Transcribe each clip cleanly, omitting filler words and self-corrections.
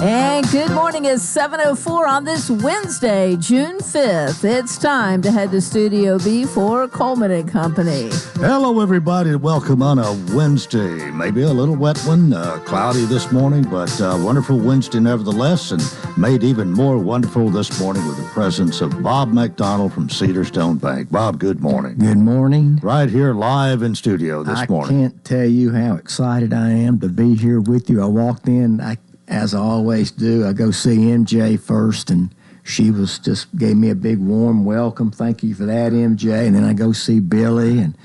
And good morning. It's 7:04 on this Wednesday, June 5th. It's time to head to Studio B for Coleman and Company. Hello, everybody. Welcome on a Wednesday. Maybe a little wet one, cloudy this morning, but wonderful Wednesday nevertheless, and made even more wonderful this morning with the presence of Bob McDonald from Cedarstone Bank. Bob, good morning. Good morning. Right here live in studio this morning. I can't tell you how excited I am to be here with you. I walked in, as I always do, I go see MJ first, and she just gave me a big warm welcome. Thank you for that, MJ. And then I go see Billy, and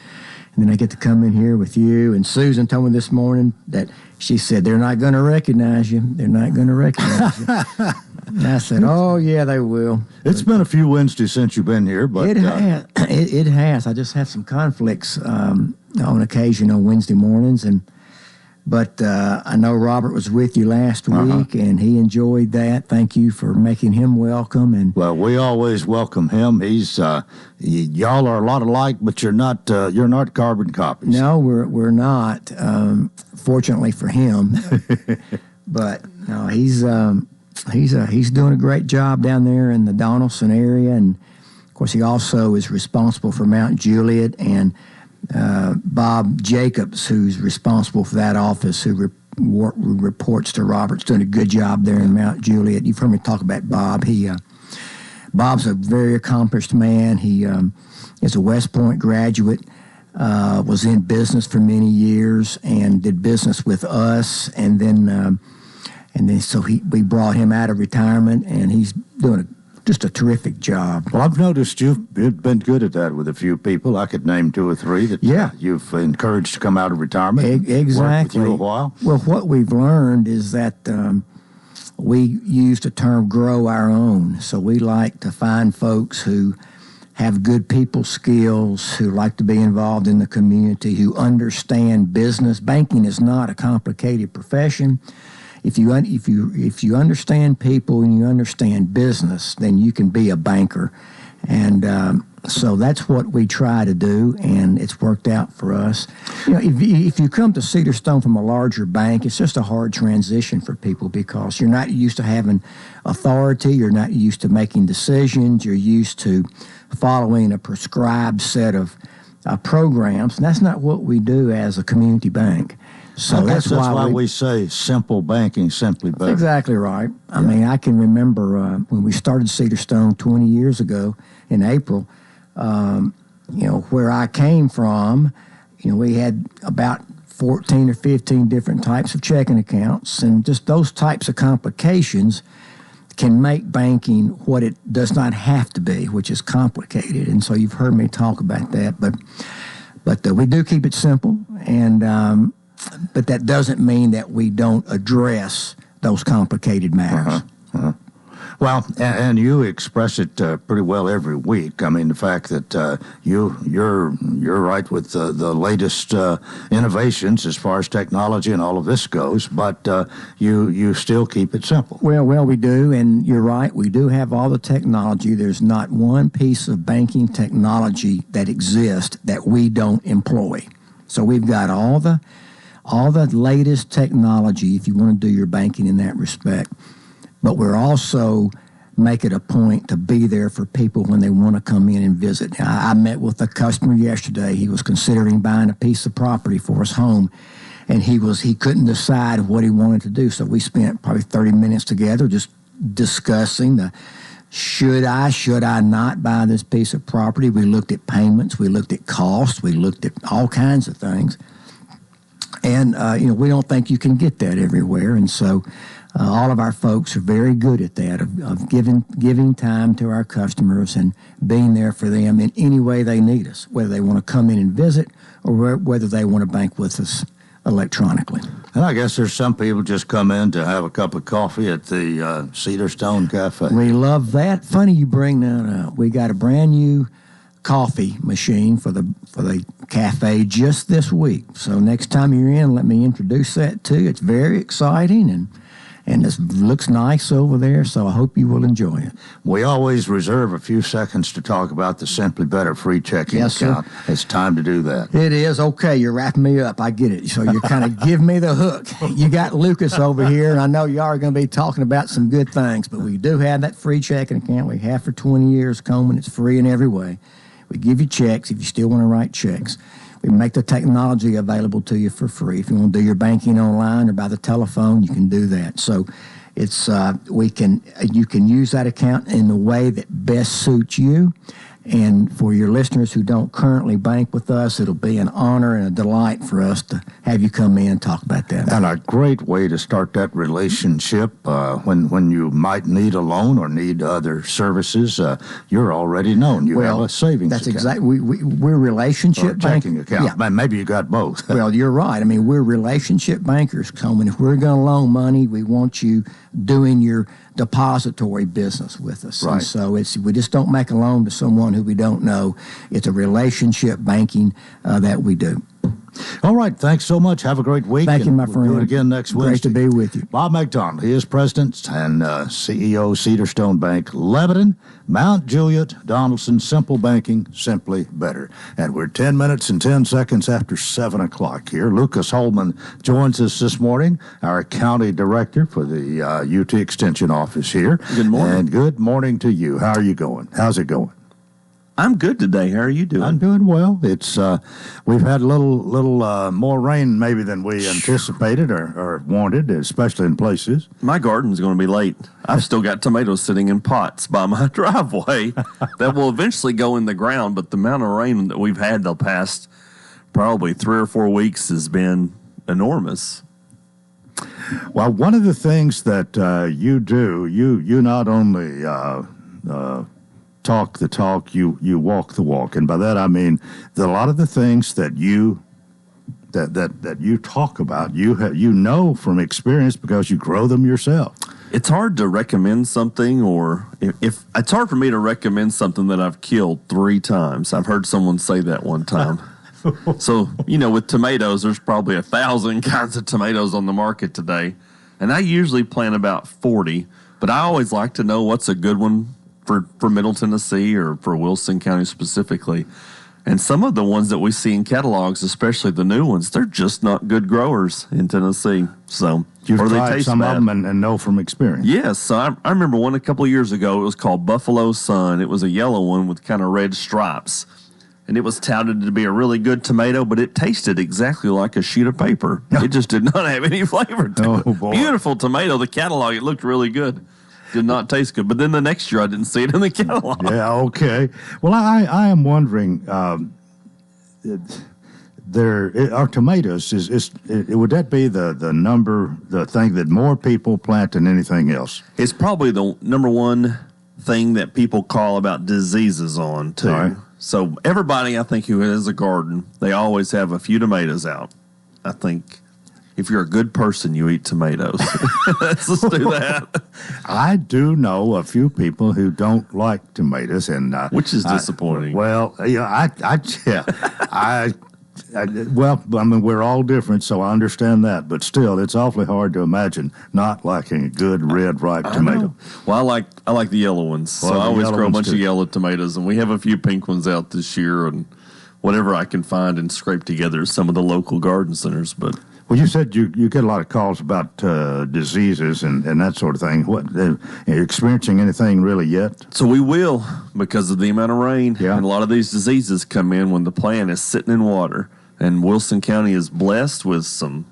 then I get to come in here with you. And Susan told me this morning that she said, they're not going to recognize you. They're not going to recognize you. And I said, oh, yeah, they will. It's been a few Wednesdays since you've been here, but... It has. It has. I just have some conflicts on occasion on Wednesday mornings, But I know Robert was with you last week, and he enjoyed that. Thank you for making him welcome. And well, we always welcome him. He's y'all are a lot alike, but you're not carbon copies. No, we're not. Fortunately for him, but no, he's doing a great job down there in the Donaldson area, and of course he also is responsible for Mount Juliet and. Bob Jacobs, who's responsible for that office, who reports to Robert's doing a good job there in Mount Juliet. You've heard me talk about Bob. Bob's a very accomplished man. He is a West Point graduate, was in business for many years, and did business with us. And then so we brought him out of retirement, and he's doing just a terrific job. Well, I've noticed you've been good at that with a few people. I could name 2 or 3 that you've encouraged to come out of retirement. Exactly. Work with you a while. Well, what we've learned is that we use the term grow our own. So we like to find folks who have good people skills, who like to be involved in the community, who understand business. Banking is not a complicated profession. If you understand people and you understand business, then you can be a banker. And so that's what we try to do, and it's worked out for us. You know, if you come to Cedarstone from a larger bank, it's just a hard transition for people because you're not used to having authority, you're not used to making decisions, you're used to following a prescribed set of programs, and that's not what we do as a community bank. So that's why we say simple banking, simply better. That's exactly right. I mean, I can remember when we started Cedarstone 20 years ago in April, where I came from, we had about 14 or 15 different types of checking accounts, and just those types of complications can make banking what it does not have to be, which is complicated. And so you've heard me talk about that, but we do keep it simple, and but that doesn't mean that we don't address those complicated matters. Well, and you express it pretty well every week. I mean, the fact that you're right with the latest innovations as far as technology and all of this goes, but you still keep it simple. Well, we do, and you're right. We do have all the technology. There's not one piece of banking technology that exists that we don't employ. So we've got all the latest technology if you want to do your banking in that respect. But we're also make it a point to be there for people when they want to come in and visit. I met with a customer yesterday. He was considering buying a piece of property for his home, and he couldn't decide what he wanted to do. So we spent probably 30 minutes together just discussing should I not buy this piece of property. We looked at payments. We looked at costs. We looked at all kinds of things. And, we don't think you can get that everywhere. And so all of our folks are very good at that, of giving time to our customers and being there for them in any way they need us, whether they want to come in and visit or whether they want to bank with us electronically. And I guess there's some people just come in to have a cup of coffee at the Cedarstone Cafe. We love that. Funny you bring that up. We got a brand new coffee machine for the cafe just this week. So next time you're in, let me introduce that to you. It's very exciting, and it looks nice over there, so I hope you will enjoy it. We always reserve a few seconds to talk about the Simply Better free checking Yes, account. sir. It's time to do that. It is. Okay, you're wrapping me up. I get it. So you kind of give me the hook. You got Lucas over here, and I know y'all are going to be talking about some good things, but we do have that free checking account. We have for 20 years, Coleman. It's free in every way. We give you checks if you still want to write checks. We make the technology available to you for free. If you want to do your banking online or by the telephone, you can do that. So it's you can use that account in the way that best suits you. And for your listeners who don't currently bank with us, it'll be an honor and a delight for us to have you come in and talk about that. And a great way to start that relationship when you might need a loan or need other services, you're already known. You have a savings that's account. Exactly. We're relationship or a checking banking account. Yeah. Maybe you got both. Well, you're right. I mean, we're relationship bankers, Coleman. If we're going to loan money, we want you doing your depository business with us. Right. And so we just don't make a loan to someone who we don't know. It's a relationship banking that we do. All right. Thanks so much. Have a great week. Thank you, my friend. We'll do it again next Wednesday. Great to be with you. Bob McDonald. He is president and CEO, Cedarstone Bank, Lebanon, Mount Juliet, Donaldson, Simple Banking, Simply Better. And we're 10 minutes and 10 seconds after 7 o'clock here. Lucas Holman joins us this morning, our county director for the UT Extension office here. Good morning. And good morning to you. How are you going? How's it going? I'm good today. How are you doing? I'm doing well. It's we've had a little more rain maybe than we anticipated or wanted, especially in places. My garden's going to be late. I've still got tomatoes sitting in pots by my driveway that will eventually go in the ground, but the amount of rain that we've had the past probably 3 or 4 weeks has been enormous. Well, one of the things that you do, you not only talk the talk, you walk the walk, and by that I mean that a lot of the things that you talk about, you know from experience because you grow them yourself. It's hard to recommend something, or if it's hard for me to recommend something that I've killed 3 times. I've heard someone say that one time. So, with tomatoes, there's probably 1,000 kinds of tomatoes on the market today, and I usually plant about 40, but I always like to know what's a good one for Middle Tennessee or for Wilson County specifically. And some of the ones that we see in catalogs, especially the new ones, they're just not good growers in Tennessee. So, You've or they tried taste some bad. of them and know from experience. Yes, so I remember one a couple of years ago. It was called Buffalo Sun. It was a yellow one with kind of red stripes. And it was touted to be a really good tomato, but it tasted exactly like a sheet of paper. It just did not have any flavor to it. Oh, boy. Beautiful tomato. The catalog, it looked really good. Did not taste good. But then the next year, I didn't see it in the catalog. Yeah, okay. Well, I am wondering, our tomatoes, would that be the thing that more people plant than anything else? It's probably the number one thing that people call about diseases on, too. All right. So everybody, I think, who has a garden, they always have a few tomatoes out. I think if you're a good person, you eat tomatoes. Let's do that. I do know a few people who don't like tomatoes, and Which is disappointing. Well, well, I mean, we're all different, so I understand that. But still, it's awfully hard to imagine not liking a good red ripe tomato. Well, I like the yellow ones, so Well, I the always yellow grow a ones bunch too. of yellow tomatoes, and we have a few pink ones out this year, and whatever I can find and scrape together at some of the local garden centers. But Well, you said you get a lot of calls about diseases and that sort of thing. What are you experiencing anything really yet? so we will, because of the amount of rain, Yeah. and a lot of these diseases come in when the plant is sitting in water. And Wilson County is blessed with some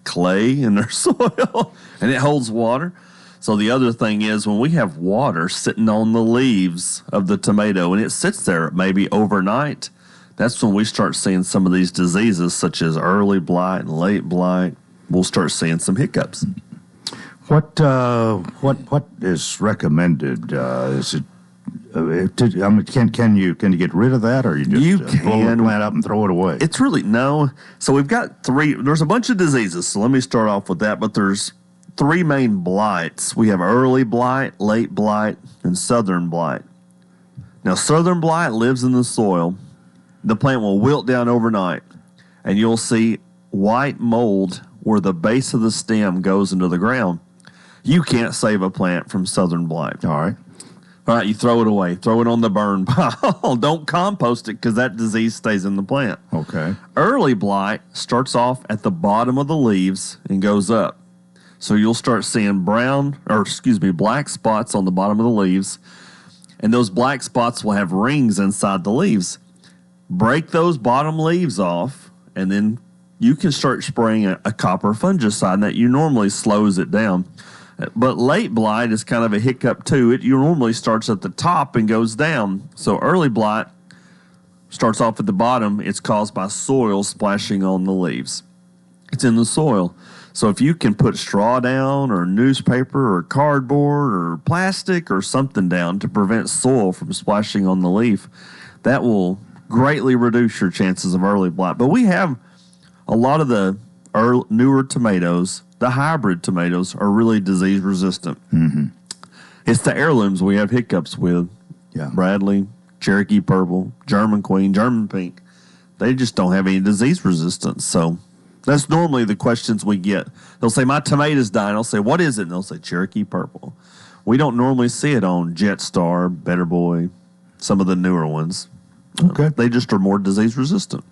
clay in their soil, and it holds water. So the other thing is when we have water sitting on the leaves of the tomato and it sits there maybe overnight, that's when we start seeing some of these diseases such as early blight and late blight. We'll start seeing some hiccups. What is recommended? Is it? Can you get rid of that, or you just You pull the can. plant up and throw it away? It's really, no. So we've got 3, there's a bunch of diseases. So let me start off with that. But there's 3 main blights. We have early blight, late blight, and southern blight. Now, southern blight lives in the soil. The plant will wilt down overnight, and you'll see white mold where the base of the stem goes into the ground. You can't save a plant from southern blight. All right. All right, you throw it away. Throw it on the burn pile. Don't compost it because that disease stays in the plant. Okay. Early blight starts off at the bottom of the leaves and goes up. So you'll start seeing black spots on the bottom of the leaves, and those black spots will have rings inside the leaves. Break those bottom leaves off, and then you can start spraying a copper fungicide, and that normally slows it down. But late blight is kind of a hiccup too. It normally starts at the top and goes down. So early blight starts off at the bottom. It's caused by soil splashing on the leaves. It's in the soil. So if you can put straw down or newspaper or cardboard or plastic or something down to prevent soil from splashing on the leaf, that will greatly reduce your chances of early blight. But we have a lot of the newer tomatoes. The hybrid tomatoes are really disease resistant. Mm-hmm. It's the heirlooms we have hiccups with. Yeah. Bradley, Cherokee Purple, German Queen, German Pink. They just don't have any disease resistance. So that's normally the questions we get. They'll say, my tomato's dying. I'll say, what is it? And they'll say, Cherokee Purple. We don't normally see it on Jetstar, Better Boy, some of the newer ones. Okay. They just are more disease resistant.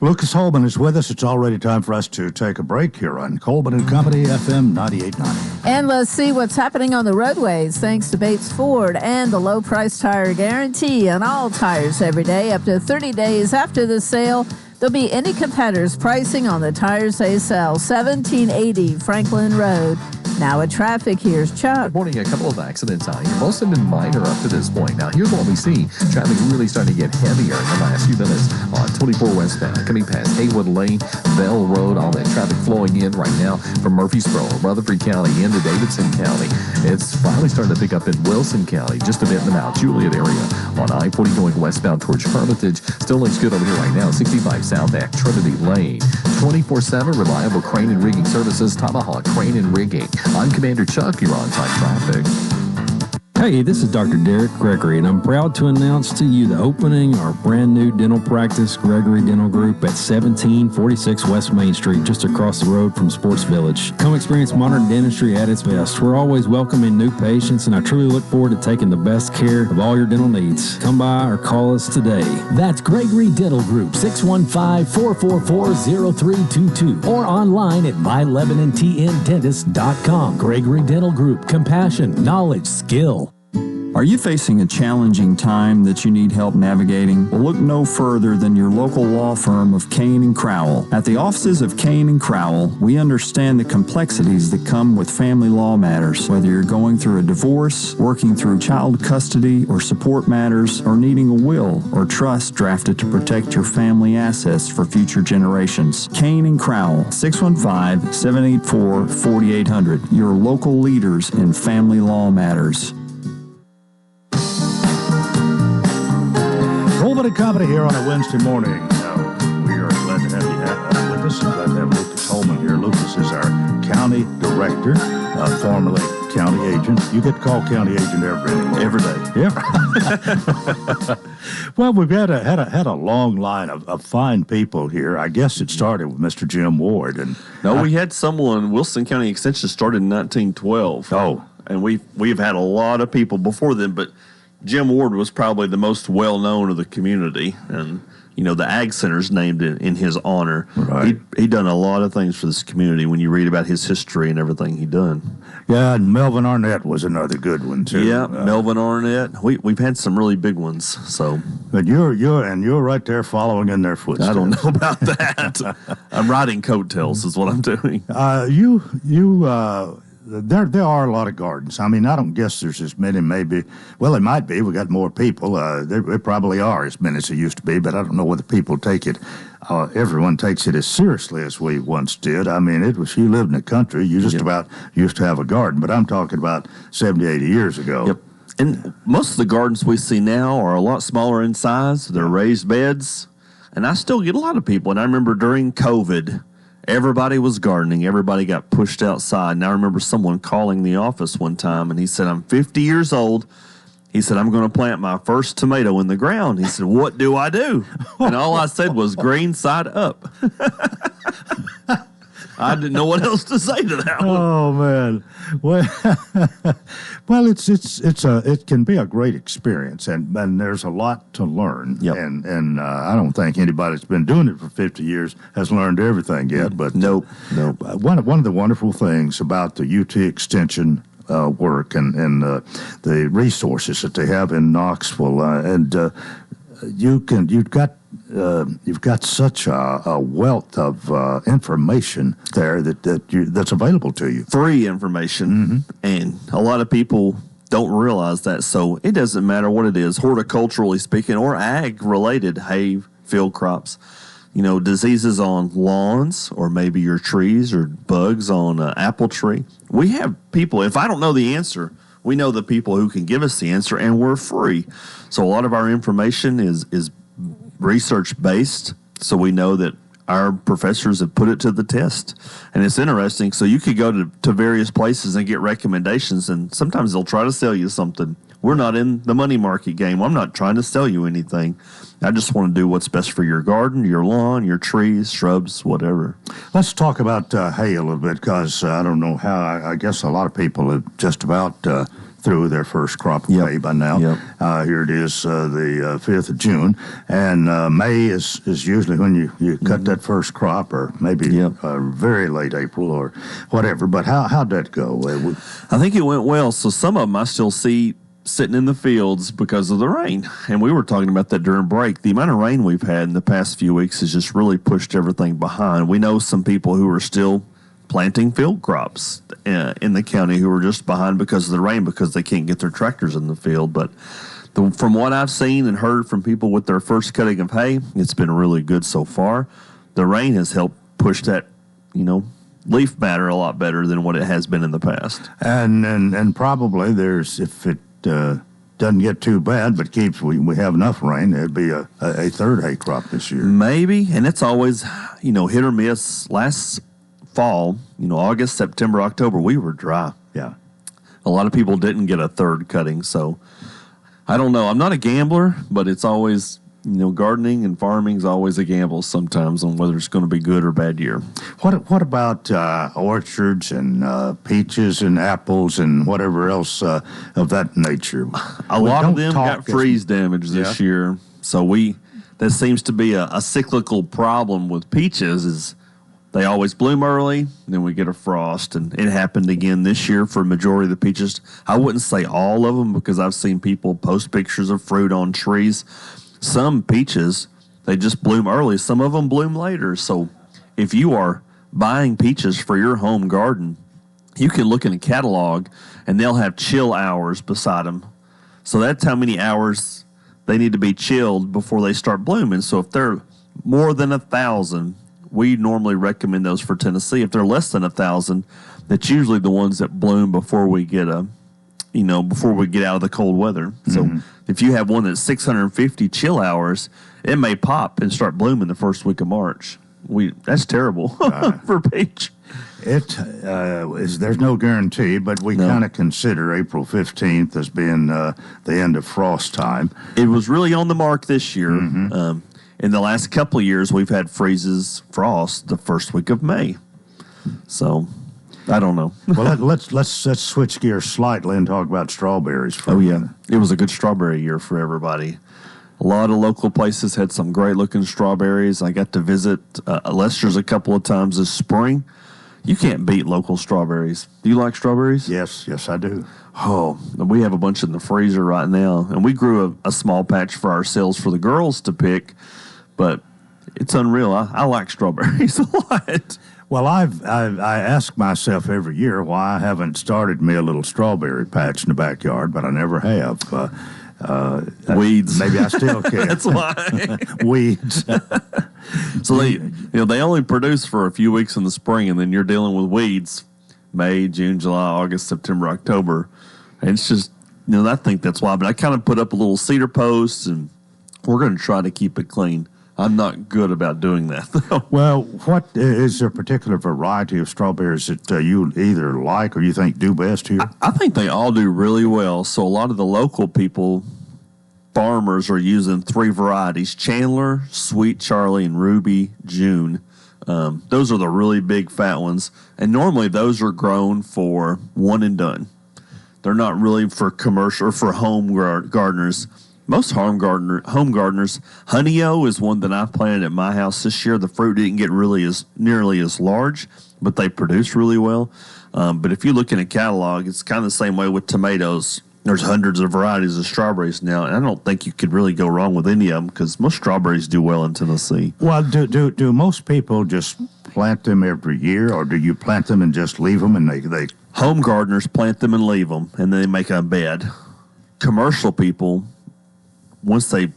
Lucas Holman is with us. It's already time for us to take a break here on Coleman and Company, FM 98.9. And let's see what's happening on the roadways thanks to Bates Ford and the low price tire guarantee on all tires every day up to 30 days after the sale. There'll be any competitor's pricing on the tires they sell. 1780 Franklin Road. Now at traffic, here's Chuck. Good morning. A couple of accidents out here. Most have been minor up to this point. Now, here's what we see. Traffic really starting to get heavier in the last few minutes on 24 westbound. Coming past Haywood Lane, Bell Road, all that traffic flowing in right now from Murfreesboro, Rutherford County into Davidson County. It's finally starting to pick up in Wilson County, just a bit in the Mount Juliet area. On I-40 going westbound towards Hermitage. Still looks good over here right now. 65 south at Trinity Lane. 24/7 reliable crane and rigging services. Tomahawk Crane and Rigging. I'm Commander Chuck. You're on time traffic. Hey, this is Dr. Derek Gregory, and I'm proud to announce to you the opening of our brand new dental practice, Gregory Dental Group, at 1746 West Main Street, just across the road from Sports Village. Come experience modern dentistry at its best. We're always welcoming new patients, and I truly look forward to taking the best care of all your dental needs. Come by or call us today. That's Gregory Dental Group, 615-444-0322, or online at mylebanonTNDentist.com. Gregory Dental Group, compassion, knowledge, skill. Are you facing a challenging time that you need help navigating? Well, look no further than your local law firm of Kane & Crowell. At the offices of Kane & Crowell, we understand the complexities that come with family law matters. Whether you're going through a divorce, working through child custody or support matters, or needing a will or trust drafted to protect your family assets for future generations. Kane & Crowell, 615-784-4800. Your local leaders in family law matters. Coleman and Company here on a Wednesday morning. We are glad to have you with us. Glad to have Lucas Holman here. Lucas is our county director, formerly county agent. You get called county agent every day. Yeah. Well, we've had a long line of fine people here. I guess it started with Mr. Jim Ward. We had someone, Wilson County Extension started in 1912. Oh. And we've had a lot of people before then, but Jim Ward was probably the most well-known of the community, and, the Ag Center's named in his honor. Right. He done a lot of things for this community when you read about his history and everything he done. Yeah, and Melvin Arnett was another good one, too. Yeah, Melvin Arnett. We've had some really big ones, so. But you're right there following in their footsteps. I don't know about that. I'm riding coattails is what I'm doing. There are a lot of gardens. I mean, I don't guess there's as many, maybe. Well, there might be. We got more people. There probably are as many as there used to be, but I don't know whether people take it. Everyone takes it as seriously as we once did. I mean, it was, you lived in the country, you just about used to have a garden, but I'm talking about 70, 80 years ago. Yep. And most of the gardens we see now are a lot smaller in size. They're raised beds. And I still get a lot of people. And I remember during COVID, everybody was gardening. Everybody got pushed outside. And I remember someone calling the office one time, and he said, I'm 50 years old. He said, I'm going to plant my first tomato in the ground. He said, what do I do? And all I said was green side up. I didn't know what else to say to that one. Oh man, well, well, it can be a great experience, and there's a lot to learn. Yep. And I don't think anybody that's been doing it for 50 years has learned everything yet. But Nope. One of the wonderful things about the UT Extension work and the resources that they have in Knoxville, you've got such a wealth of information there that's available to you. Free information, and a lot of people don't realize that. So it doesn't matter what it is, horticulturally speaking, or ag-related, hay, field crops. Diseases on lawns, or maybe your trees, or bugs on an apple tree. We have people, if I don't know the answer, we know the people who can give us the answer, and we're free. So a lot of our information is research-based, so we know that our professors have put it to the test. And it's interesting. So you could go to various places and get recommendations, and sometimes they'll try to sell you something. We're not in the money market game. I'm not trying to sell you anything. I just want to do what's best for your garden, your lawn, your trees, shrubs, whatever. Let's talk about hay a little bit, because I don't know how. I guess a lot of people have just about through their first crop of hay by now. Yep. Here it is, the 5th of June, and May is usually when you cut that first crop, or maybe very late April or whatever. But how'd that go? I think it went well. So some of them I still see sitting in the fields because of the rain. And we were talking about that during break. The amount of rain we've had in the past few weeks has just really pushed everything behind. We know some people who are still planting field crops in the county who are just behind because of the rain, because they can't get their tractors in the field. But from what I've seen and heard from people with their first cutting of hay, it's been really good so far. The rain has helped push that, leaf matter a lot better than what it has been in the past. And probably if it doesn't get too bad, but we have enough rain, it'd be a third hay crop this year. Maybe, and it's always, hit or miss. Last fall, August, September, October, we were dry. Yeah. A lot of people didn't get a third cutting, so I don't know. I'm not a gambler, but it's always, gardening and farming is always a gamble sometimes on whether it's going to be good or bad year. What about orchards and peaches and apples and whatever else of that nature? A lot of them got freeze damage this year, so that seems to be a cyclical problem with peaches. Is they always bloom early, then we get a frost, and it happened again this year for a majority of the peaches. I wouldn't say all of them, because I've seen people post pictures of fruit on trees. Some peaches, they just bloom early. Some of them bloom later. So if you are buying peaches for your home garden, you can look in a catalog, and they'll have chill hours beside them. So that's how many hours they need to be chilled before they start blooming. So if they're more than 1,000, we normally recommend those for Tennessee. If they're less than 1,000, that's usually the ones that bloom before we get before we get out of the cold weather. So if you have one that's 650 chill hours, it may pop and start blooming the first week of March. That's terrible for peach. There's no guarantee, but we kind of consider April 15th as being the end of frost time. It was really on the mark this year. In the last couple of years, we've had frost the first week of May. So I don't know. Well, let's switch gears slightly and talk about strawberries. It was a good strawberry year for everybody. A lot of local places had some great looking strawberries. I got to visit Lester's a couple of times this spring. You can't beat local strawberries. Do you like strawberries? Yes, I do. Oh, we have a bunch in the freezer right now, and we grew a small patch for ourselves for the girls to pick, but it's unreal. I like strawberries a lot. Well, I ask myself every year why I haven't started me a little strawberry patch in the backyard, but I never have. Weeds. Maybe I still can. That's why. Weeds. So they only produce for a few weeks in the spring, and then you're dealing with weeds May, June, July, August, September, October. And it's just, I think that's why. But I kind of put up a little cedar post, and we're going to try to keep it clean. I'm not good about doing that, though. Well, what is there a particular variety of strawberries that you either like or you think do best here? I think they all do really well. So a lot of the local farmers are using 3 varieties: Chandler, Sweet Charlie, and Ruby June. Those are the really big fat ones. And normally those are grown for one and done. They're not really for commercial or for home gardeners. Most home gardeners, Honey-O is one that I planted at my house this year. The fruit didn't get nearly as large, but they produce really well. But if you look in a catalog, it's kind of the same way with tomatoes. There's hundreds of varieties of strawberries now, and I don't think you could really go wrong with any of them because most strawberries do well in Tennessee. Well, do most people just plant them every year, or do you plant them and just leave them and they Home gardeners plant them and leave them, and then they make a bed. Commercial people, once they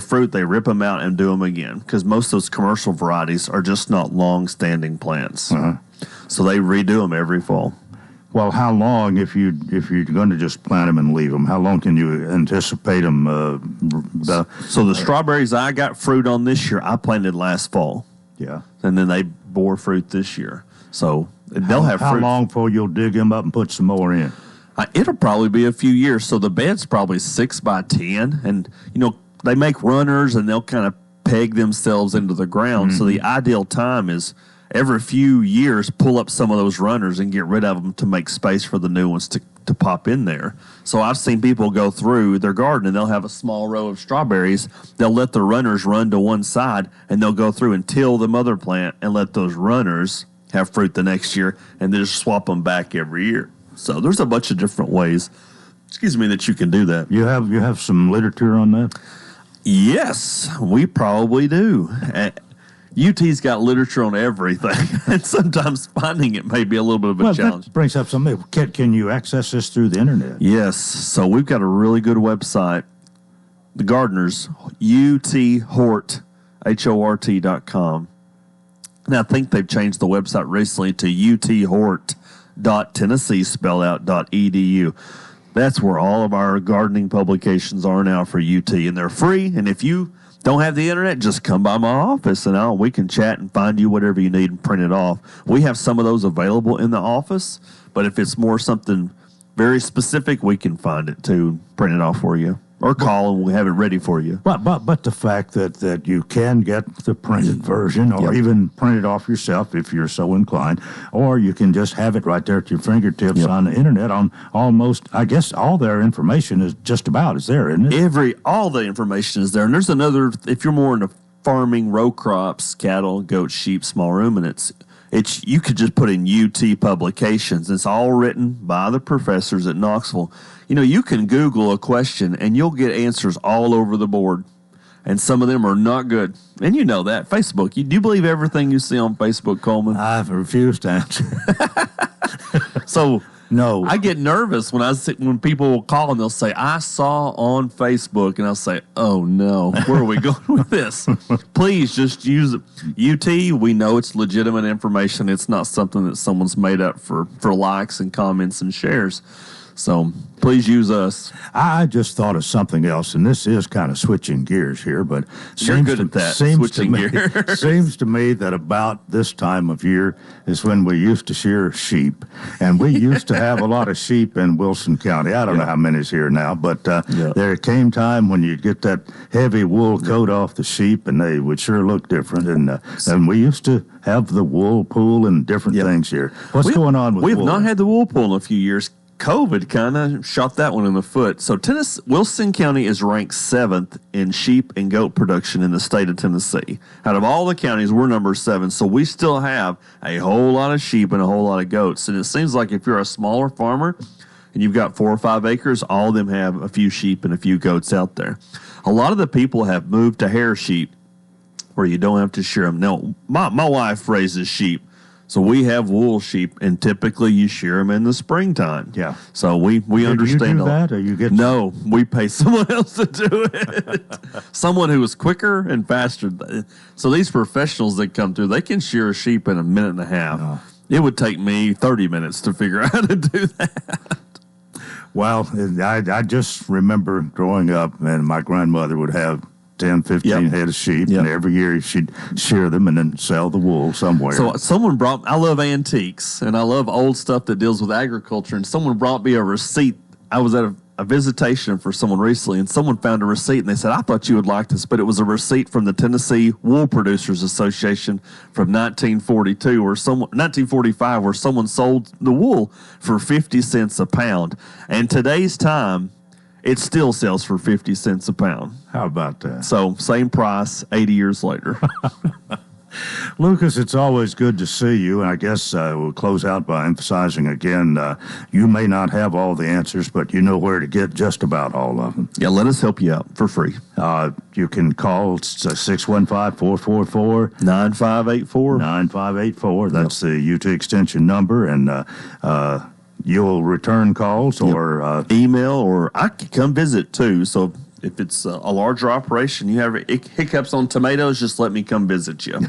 fruit, they rip them out and do them again because most of those commercial varieties are just not long-standing plants. So they redo them every fall. Well, how long, if you're going to just plant them and leave them, how long can you anticipate them? So the strawberries I got fruit on this year, I planted last fall. Yeah. And then they bore fruit this year. So they'll have fruit. How long before you'll dig them up and put some more in? It'll probably be a few years. So the bed's probably 6 by 10. And, they make runners and they'll kind of peg themselves into the ground. So the ideal time is every few years, pull up some of those runners and get rid of them to make space for the new ones to pop in there. So I've seen people go through their garden and they'll have a small row of strawberries. They'll let the runners run to one side and they'll go through and till the mother plant and let those runners have fruit the next year and then just swap them back every year. So there's a bunch of different ways, that you can do that. You have some literature on that? Yes, we probably do. UT's got literature on everything, and sometimes finding it may be a little bit of a challenge. That brings up something. Can you access this through the internet? Yes. So we've got a really good website. The gardeners, UTHort, HORT.com. Now, I think they've changed the website recently to uthort.tennessee, spell out, .edu. That's where all of our gardening publications are now for UT, and they're free. And if you don't have the internet, just come by my office, and we can chat and find you whatever you need and print it off. We have some of those available in the office, but if it's more something very specific, we can find it too, print it off for you. Or call and we'll have it ready for you. But the fact that you can get the printed version or even print it off yourself if you're so inclined, or you can just have it right there at your fingertips on the internet on almost, I guess, all their information is there, isn't it? All the information is there. And there's another, if you're more into farming, row crops, cattle, goats, sheep, small ruminants, you could just put in UT publications. It's all written by the professors at Knoxville. You can Google a question and you'll get answers all over the board. And some of them are not good. And you know that. Facebook. Do you believe everything you see on Facebook, Coleman? I've refused to answer. So no, I get nervous when people will call and they'll say, I saw on Facebook, and I'll say, oh no, where are we going with this? Please just use it. UT, we know it's legitimate information. It's not something that someone's made up for likes and comments and shares. So please use us. I just thought of something else, and this is kind of switching gears here, but you're good at that. Seems to me that about this time of year is when we used to shear sheep, and we used to have a lot of sheep in Wilson County. I don't know how many's here now, but there came time when you'd get that heavy wool coat off the sheep, and they would sure look different. And we used to have the wool pool and different things here. What's going on with wool? We've not had the wool pool in a few years. COVID kind of shot that one in the foot. So Wilson County is ranked 7th in sheep and goat production in the state of Tennessee. Out of all the counties, we're number 7. So we still have a whole lot of sheep and a whole lot of goats. And it seems like if you're a smaller farmer and you've got 4 or 5 acres, all of them have a few sheep and a few goats out there. A lot of the people have moved to hair sheep where you don't have to shear them. Now, my wife raises sheep. So we have wool sheep, and typically you shear them in the springtime. Yeah. So we understand. Do you do that, or you get? No, we pay someone else to do it. Someone who is quicker and faster. So these professionals that come through, they can shear a sheep in a minute and a half. Oh. It would take me 30 minutes to figure out how to do that. Well, I just remember growing up, and my grandmother would have 10, 15 head of sheep, and every year she'd shear them and then sell the wool somewhere. So I love antiques, and I love old stuff that deals with agriculture, and someone brought me a receipt. I was at a visitation for someone recently, and someone found a receipt, and they said, "I thought you would like this," but it was a receipt from the Tennessee Wool Producers Association from 1942 or 1945, where someone sold the wool for 50 cents a pound. And today's time, it still sells for 50 cents a pound. How about that? So same price 80 years later. Lucas, it's always good to see you, and I guess we'll close out by emphasizing again, you may not have all the answers, but you know where to get just about all of them. Yeah, let us help you out for free. You can call 615-444 9584. 9584. That's the UT extension number, and you'll return calls or email, or I can come visit too. So if it's a larger operation, you have hiccups on tomatoes, just let me come visit you.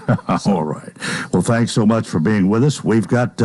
All right. Well, thanks so much for being with us. We've got,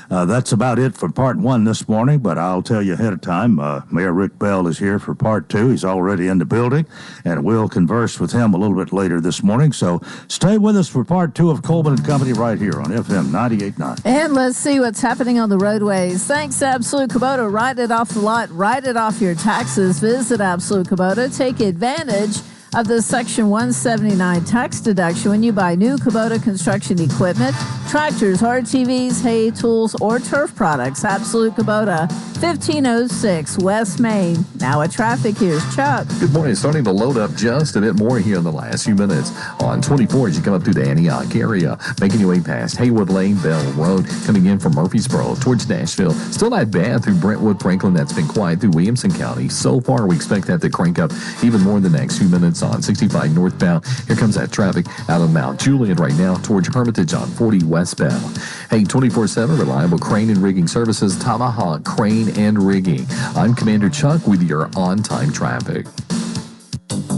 that's about it for part one this morning, but I'll tell you ahead of time, Mayor Rick Bell is here for part two. He's already in the building, and we'll converse with him a little bit later this morning. So stay with us for part two of Coleman and Company right here on FM 98.9. And let's see what's happening on the roadways. Thanks to Absolute Kubota. Write it off the lot. Write it off your taxes. Visit Absolute Kubota. Take advantage of the Section 179 tax deduction when you buy new Kubota construction equipment, tractors, RTVs, hay, tools, or turf products. Absolute Kubota, 1506 West Main. Now at traffic, here's Chuck. Good morning. Starting to load up just a bit more here in the last few minutes on 24 as you come up through the Antioch area, making your way past Haywood Lane, Bell Road, coming in from Murfreesboro towards Nashville. Still not bad through Brentwood, Franklin. That's been quiet through Williamson County. So far, we expect that to crank up even more in the next few minutes on 65 northbound. Here comes that traffic out of Mount Juliet right now towards Hermitage on 40 westbound. Hey, 24/7 reliable crane and rigging services, Tomahawk Crane and Rigging. I'm Commander Chuck with your on-time traffic.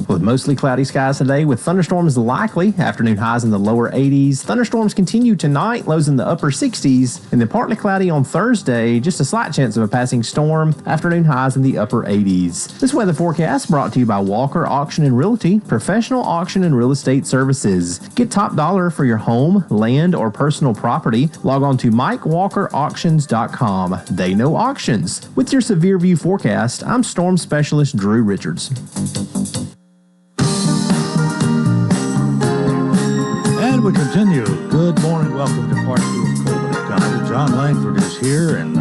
With mostly cloudy skies today, with thunderstorms likely, afternoon highs in the lower 80s. Thunderstorms continue tonight, lows in the upper 60s, and then partly cloudy on Thursday, just a slight chance of a passing storm, afternoon highs in the upper 80s. This weather forecast brought to you by Walker Auction and Realty, professional auction and real estate services. Get top dollar for your home, land, or personal property. Log on to MikeWalkerAuctions.com. They know auctions. With your severe view forecast, I'm Storm Specialist Drew Richards. And we continue. Good morning. Welcome to part two of Coleman and Company. John Langford is here, and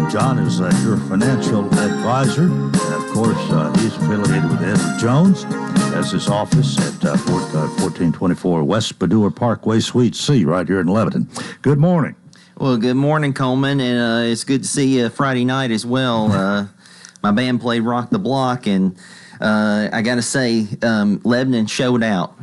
John is your financial advisor. And, of course, he's affiliated with Edward Jones as his office at 1424 West Badua Parkway, Suite C, right here in Lebanon. Good morning. Well, good morning, Coleman, and it's good to see you Friday night as well. My band played Rock the Block, and I got to say, Lebanon showed out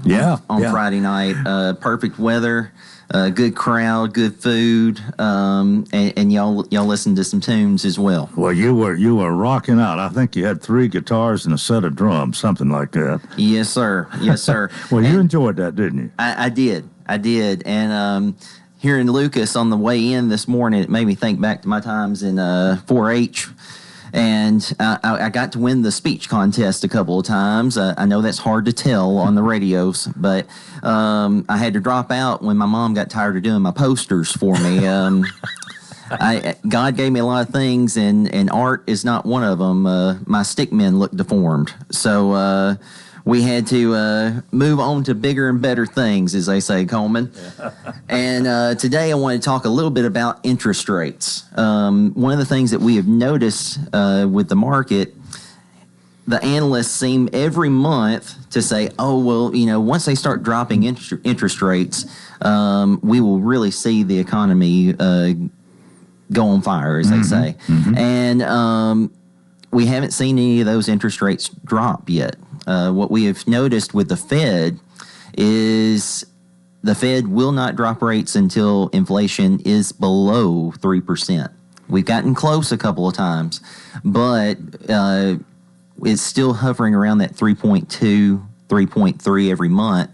on Friday night. Perfect weather, good crowd, good food, and y'all listened to some tunes as well. Well, you were rocking out. I think you had 3 guitars and a set of drums, something like that. Yes, sir. Yes, sir. Well, you enjoyed that, didn't you? I did. And hearing Lucas on the way in this morning, it made me think back to my times in 4-H. And I got to win the speech contest a couple of times. I know that's hard to tell on the radios, but I had to drop out when my mom got tired of doing my posters for me. God gave me a lot of things, and art is not one of them. My stickmen look deformed. So we had to move on to bigger and better things, as they say, Coleman. And today I want to talk a little bit about interest rates. One of the things that we have noticed with the market, the analysts seem every month to say, oh, well, once they start dropping interest rates, we will really see the economy go on fire, as they say. Mm-hmm. And we haven't seen any of those interest rates drop yet. What we have noticed with the Fed is the Fed will not drop rates until inflation is below 3%. We've gotten close a couple of times, but it's still hovering around that 3.2, 3.3 every month.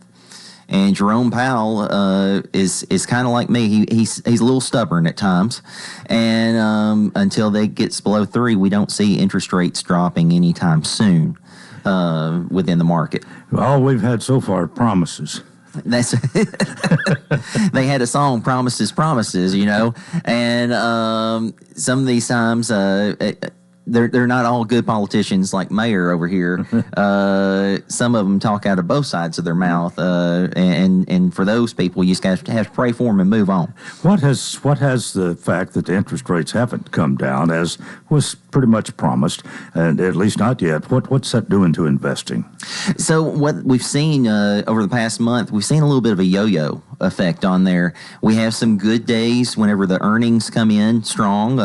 And Jerome Powell is kind of like me. He's a little stubborn at times, and until they gets below 3, we don't see interest rates dropping anytime soon. Within the market. All we've had so far are promises. That's they had a song, Promises, Promises, and some of these times they're not all good politicians like Mayor over here. Some of them talk out of both sides of their mouth, and for those people, you just have to pray for them and move on. What has the fact that the interest rates haven't come down, as was pretty much promised, and at least not yet? What's that doing to investing? So what we've seen over the past month, we've seen a little bit of a yo-yo effect on there. We have some good days whenever the earnings come in strong,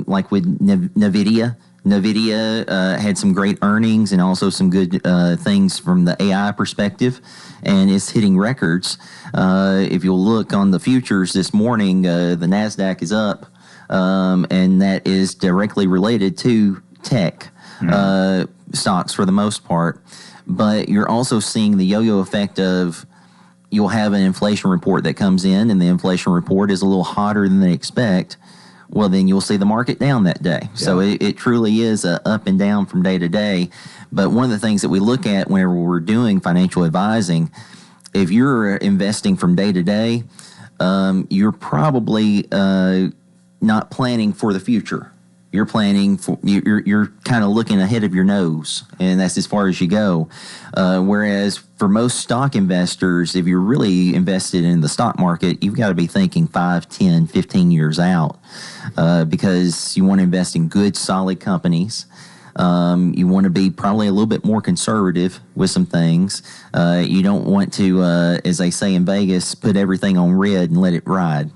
like with NVIDIA. NVIDIA had some great earnings and also some good things from the AI perspective, and it's hitting records. If you'll look on the futures this morning, the NASDAQ is up, and that is directly related to tech stocks for the most part. But you're also seeing the yo-yo effect of you'll have an inflation report that comes in, and the inflation report is a little hotter than they expect. Well, then you'll see the market down that day. Yeah. So it truly is up and down from day to day. But one of the things that we look at whenever we're doing financial advising, if you're investing from day to day, you're probably not planning for the future. You're planning for you're kind of looking ahead of your nose, and that's as far as you go. Whereas for most stock investors, if you're really invested in the stock market, you've got to be thinking 5, 10, 15 years out, because you want to invest in good, solid companies. You want to be probably a little bit more conservative with some things. You don't want to, as they say in Vegas, put everything on red and let it ride.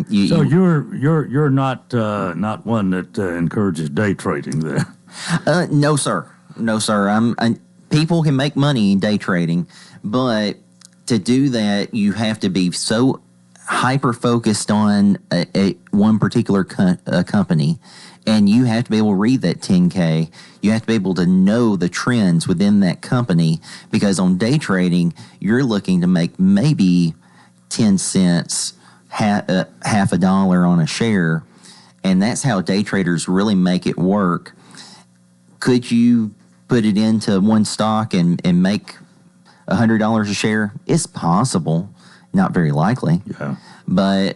You're not one that encourages day trading there. No, sir. No, sir. People can make money in day trading, but to do that, you have to be so hyper focused on one particular company. And you have to be able to read that 10K. You have to be able to know the trends within that company, because on day trading, you're looking to make maybe 10 cents, half a dollar on a share. And that's how day traders really make it work. Could you put it into one stock and make $100 a share? It's possible. Not very likely. Yeah. But,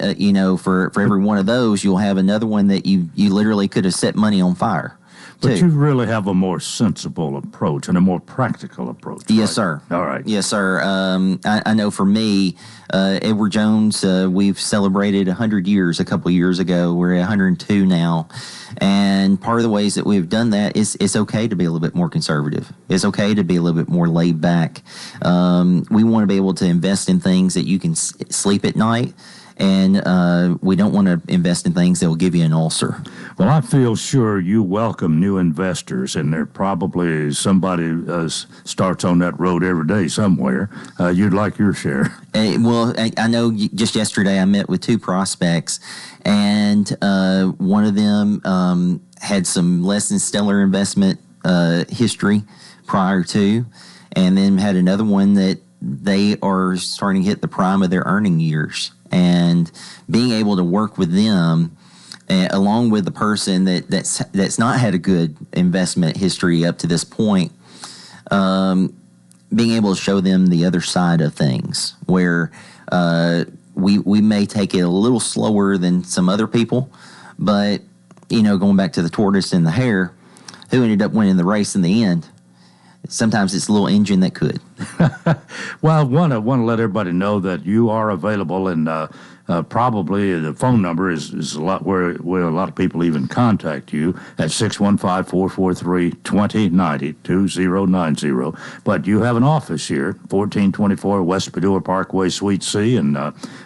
for every one of those, you'll have another one that you literally could have set money on fire. But you really have a more sensible approach and a more practical approach. Yes, right? Sir. All right. Yes, sir. I know for me, Edward Jones, we've celebrated 100 years a couple of years ago. We're at 102 now. And part of the ways that we've done that is it's okay to be a little bit more conservative. It's okay to be a little bit more laid back. We want to be able to invest in things that you can sleep at night. And we don't want to invest in things that will give you an ulcer. Well, I feel sure you welcome new investors, and there probably somebody starts on that road every day somewhere. You'd like your share. Well, I know just yesterday I met with 2 prospects, and one of them had some less than stellar investment history prior to, and then had another one that they are starting to hit the prime of their earning years. And being able to work with them, along with the person that's not had a good investment history up to this point, being able to show them the other side of things, where we may take it a little slower than some other people, but going back to the tortoise and the hare, who ended up winning the race in the end? Sometimes it's a little engine that could. Well, I want to let everybody know that you are available, and probably the phone number is a lot where a lot of people even contact you at 615-443-2090, 2090. But you have an office here, 1424 West Padua Parkway, Suite C, and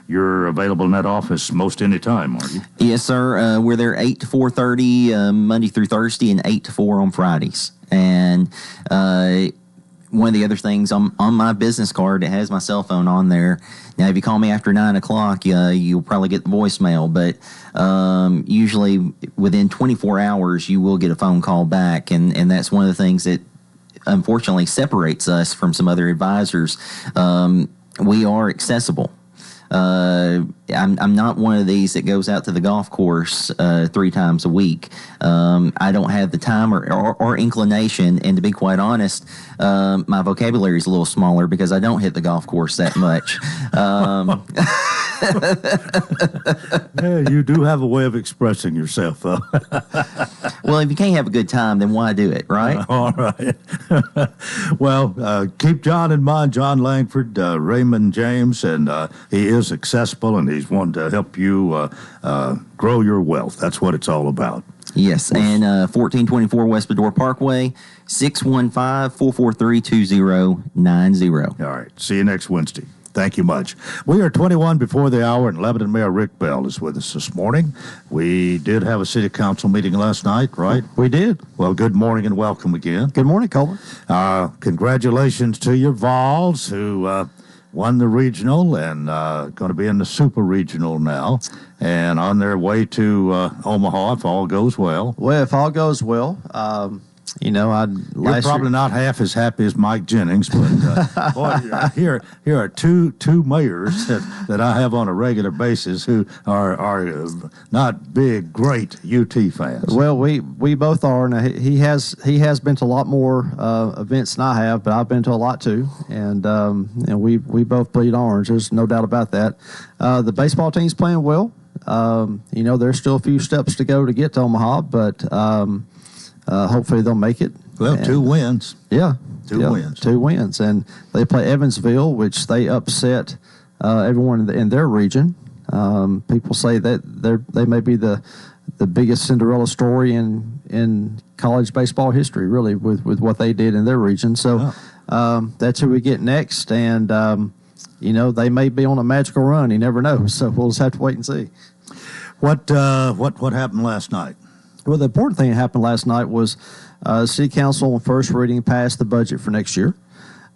you're available in that office most any time, aren't you? Yes, sir. We're there 8 to 4:30 Monday through Thursday, and 8 to 4 on Fridays. And one of the other things on my business card, it has my cell phone on there. Now, if you call me after 9 o'clock, you'll probably get the voicemail. But usually within 24 hours, you will get a phone call back. And that's one of the things that unfortunately separates us from some other advisors. We are accessible. I'm not one of these that goes out to the golf course 3 times a week. I don't have the time or inclination, and to be quite honest, my vocabulary is a little smaller because I don't hit the golf course that much. Yeah, you do have a way of expressing yourself, though. Well, if you can't have a good time, then why do it, right? All right. Well, keep John in mind, John Langford, Raymond James, and he is accessible, and he's wanting to help you grow your wealth. That's what it's all about. Yes, and 1424 West Bedore Parkway, 615-443-2090. All right. See you next Wednesday. Thank you much. We are 21 before the hour, and Lebanon Mayor Rick Bell is with us this morning. We did have a city council meeting last night, right? We did. Well, good morning and welcome again. Good morning, Coleman. Congratulations to your Vols, who won the regional and going to be in the super regional now, and on their way to Omaha if all goes well. Well, if all goes well, You're probably not half as happy as Mike Jennings, but boy, here are two mayors that I have on a regular basis who are not big, great UT fans. Well, we both are. Now, he has been to a lot more events than I have, but I've been to a lot too, and we both bleed orange. There's no doubt about that. The baseball team's playing well. There's still a few steps to go to get to Omaha, but hopefully they'll make it. Well, 2 wins. Yeah. 2 wins. 2 wins. And they play Evansville, which they upset everyone in their region. People say that they may be the biggest Cinderella story in college baseball history, really, with what they did in their region. So that's who we get next. And, they may be on a magical run. You never know. So we'll just have to wait and see. What happened last night? Well, the important thing that happened last night was City Council on first reading passed the budget for next year.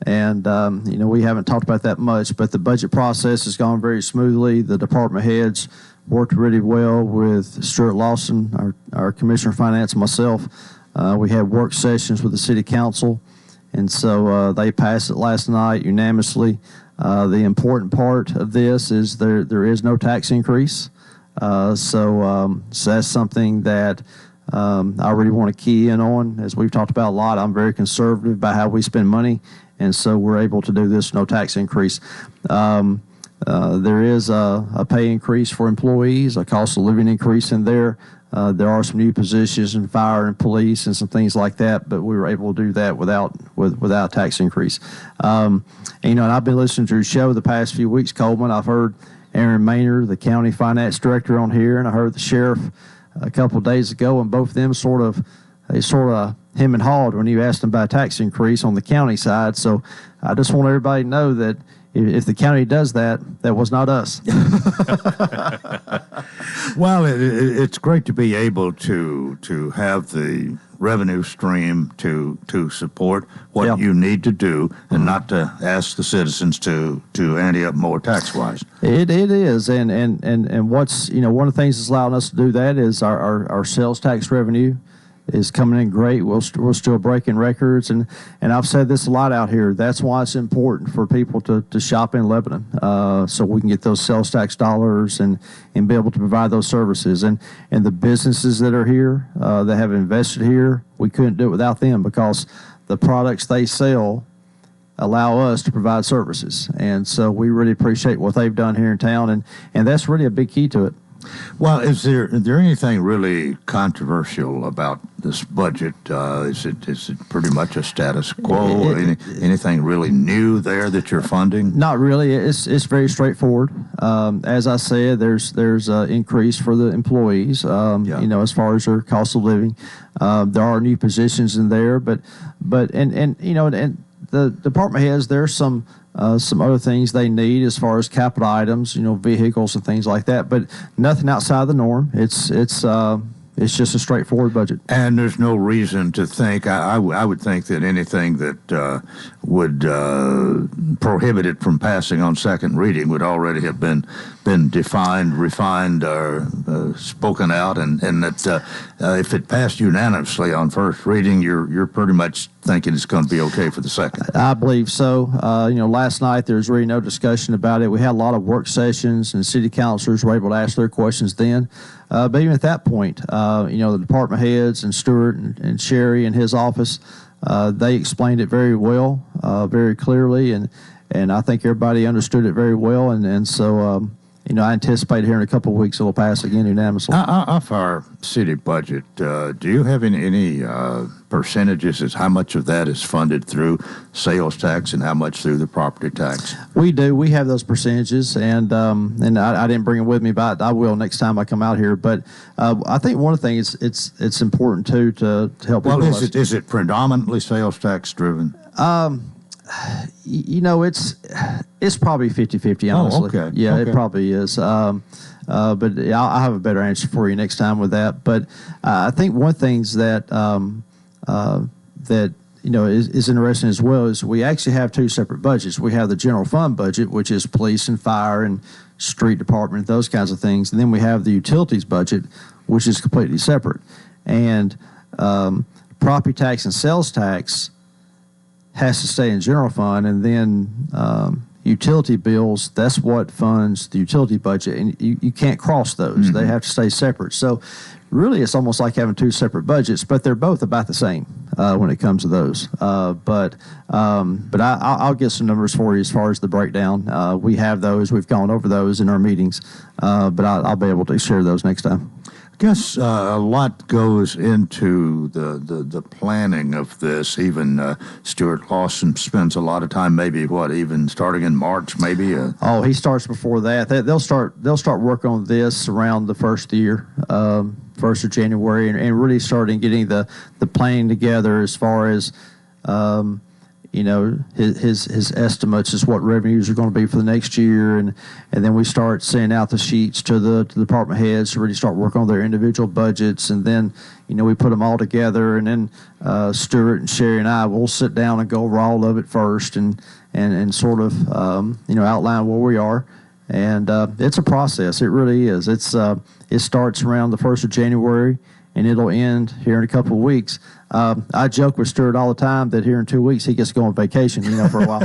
And, we haven't talked about that much, but the budget process has gone very smoothly. The department heads worked really well with Stuart Lawson, our Commissioner of Finance, and myself. We had work sessions with the City Council, and so they passed it last night unanimously. The important part of this is there is no tax increase. So that's something that I really want to key in on. As we've talked about a lot, I'm very conservative about how we spend money, and so we're able to do this no tax increase. There is a pay increase for employees, a cost of living increase in there. There are some new positions in fire and police and some things like that, but we were able to do that without tax increase. And I've been listening to your show the past few weeks, Coleman. I've heard Aaron Maynard, the county finance director, on here, and I heard the sheriff a couple of days ago, and both of them sort of hem and hawed when you asked them about a tax increase on the county side. So I just want everybody to know that if the county does that, that was not us. Well, it's great to be able to have the revenue stream to support what you need to do, and not to ask the citizens to ante up more tax-wise. It is, and what's one of the things that's allowing us to do that is our sales tax revenue is coming in great. We're still breaking records, and I've said this a lot out here. That's why it's important for people to shop in Lebanon, so we can get those sales tax dollars and be able to provide those services. And the businesses that are here that have invested here, we couldn't do it without them, because the products they sell allow us to provide services. And so we really appreciate what they've done here in town, and that's really a big key to it. Well, is there anything really controversial about this budget? Is it pretty much a status quo? Anything really new there that you're funding? Not really. It's very straightforward. As I said, there's an increase for the employees. As far as their cost of living, there are new positions in there, but the department heads, there's some other things they need as far as capital items, vehicles and things like that, but nothing outside the norm. It's just a straightforward budget. And there's no reason to think, I would think that anything that would prohibit it from passing on second reading would already have been been defined, refined, or spoken out, and that if it passed unanimously on first reading, you're pretty much thinking it's going to be okay for the second. I believe so. Last night there was really no discussion about it. We had a lot of work sessions, and city councilors were able to ask their questions then. But even at that point, the department heads and Stuart and Sherry and his office, they explained it very well, very clearly, and I think everybody understood it very well. And so, I anticipate here in a couple of weeks it'll pass again unanimously. Off our city budget, do you have any percentages as how much of that is funded through sales tax and how much through the property tax? We do. We have those percentages, and I didn't bring it with me, but I will next time I come out here. But I think one of the things it's important too to help. Well, is it predominantly sales tax driven? It's probably 50-50, honestly. Oh, okay. Yeah, okay. It probably is. But I'll have a better answer for you next time with that. But I think one thing that is interesting as well is we actually have two separate budgets. We have the general fund budget, which is police and fire and street department, those kinds of things, and then we have the utilities budget, which is completely separate. And property tax and sales tax has to stay in general fund, and then utility bills, that's what funds the utility budget, and you can't cross those. Mm-hmm. They have to stay separate. So really it's almost like having two separate budgets, but they're both about the same when it comes to those. But I'll get some numbers for you as far as the breakdown. We have those. We've gone over those in our meetings, but I'll be able to share those next time. I guess a lot goes into the planning of this. Even Stuart Lawson spends a lot of time, maybe even starting in March, maybe. He starts before that. They'll start work on this around the first of the year, 1st of January, and really starting getting the planning together as far as his estimates is what revenues are going to be for the next year, and then we start sending out the sheets to the department heads to really start working on their individual budgets, and then we put them all together, and then Stuart and Sherry and I will sit down and go over all of it first, and sort of outline where we are, and it's a process. It really is. It starts around the 1st of January, and it'll end here in a couple of weeks. I joke with Stuart all the time that here in 2 weeks he gets to go on vacation, for a while.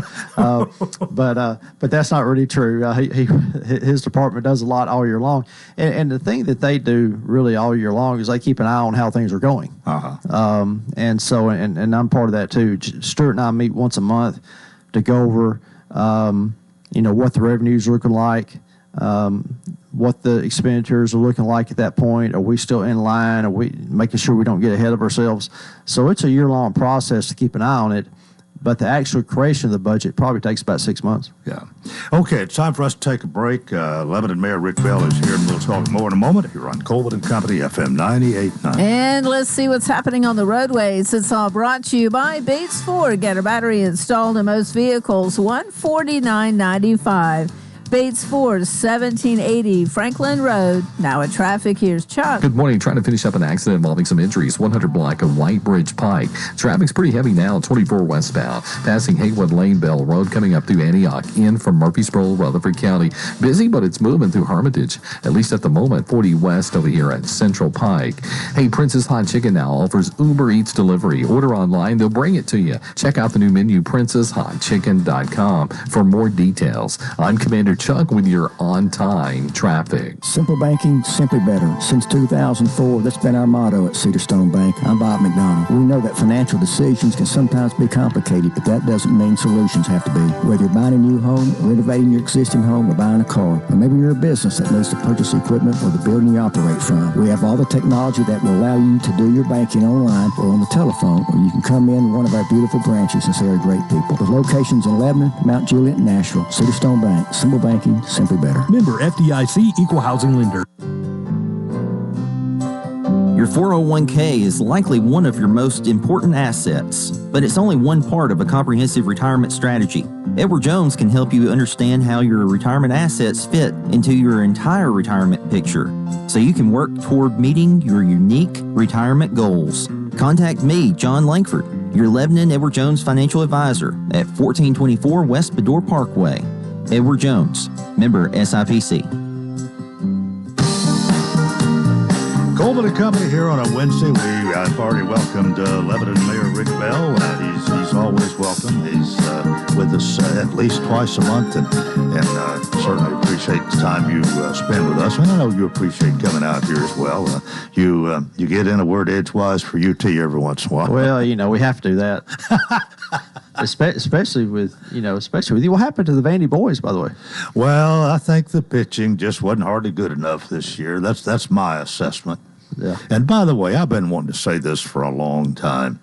But that's not really true. His department does a lot all year long, and the thing that they do really all year long is they keep an eye on how things are going. Uh-huh. And so I'm part of that too. Stuart and I meet once a month to go over, what the revenues are looking like. What the expenditures are looking like at that point. Are we still in line? Are we making sure we don't get ahead of ourselves? So it's a year-long process to keep an eye on it, but the actual creation of the budget probably takes about 6 months. Yeah. Okay, it's time for us to take a break. Lebanon Mayor Rick Bell is here, and we'll talk more in a moment here on Coleman and Company, FM 98.9. And let's see what's happening on the roadways. It's all brought to you by Bates Ford. Get a battery installed in most vehicles, $149.95. Bates Ford, 1780 Franklin Road. Now at traffic, here's Chuck. Good morning. Trying to finish up an accident involving some injuries. 100 block of White Bridge Pike. Traffic's pretty heavy now, 24 westbound. Passing Haywood Lane, Bell Road, coming up through Antioch, in from Murfreesboro, Rutherford County. Busy, but it's moving through Hermitage, at least at the moment. 40 west over here at Central Pike. Hey, Prince's Hot Chicken now offers Uber Eats delivery. Order online, they'll bring it to you. Check out the new menu, princesshotchicken.com, for more details. I'm Commander Chuck with your on-time traffic. Simple banking, simply better. Since 2004, that's been our motto at Cedarstone Bank. I'm Bob McDonald. We know that financial decisions can sometimes be complicated, but that doesn't mean solutions have to be. Whether you're buying a new home, renovating your existing home, or buying a car, or maybe you're a business that needs to purchase equipment or the building you operate from, we have all the technology that will allow you to do your banking online or on the telephone, or you can come in one of our beautiful branches and see our great people. With locations in Lebanon, Mount Juliet, and Nashville, Cedarstone Bank. Simple banking, simply better. Member FDIC, Equal Housing Lender. Your 401k is likely one of your most important assets, but it's only one part of a comprehensive retirement strategy. Edward Jones can help you understand how your retirement assets fit into your entire retirement picture, so you can work toward meeting your unique retirement goals. Contact me, John Langford, your Lebanon Edward Jones financial advisor at 1424 West Bedore Parkway. Edward Jones, member SIPC. Coleman and Company here on a Wednesday. I've already welcomed Lebanon Mayor Rick Bell. He's always welcome. He's with us at least twice a month, and certainly appreciate the time you spend with us. And I know you appreciate coming out here as well. You get in a word edgewise for UT every once in a while. Well, we have to do that. Especially with you. What happened to the Vandy boys, by the way? Well, I think the pitching just wasn't hardly good enough this year. That's my assessment. Yeah. And by the way, I've been wanting to say this for a long time.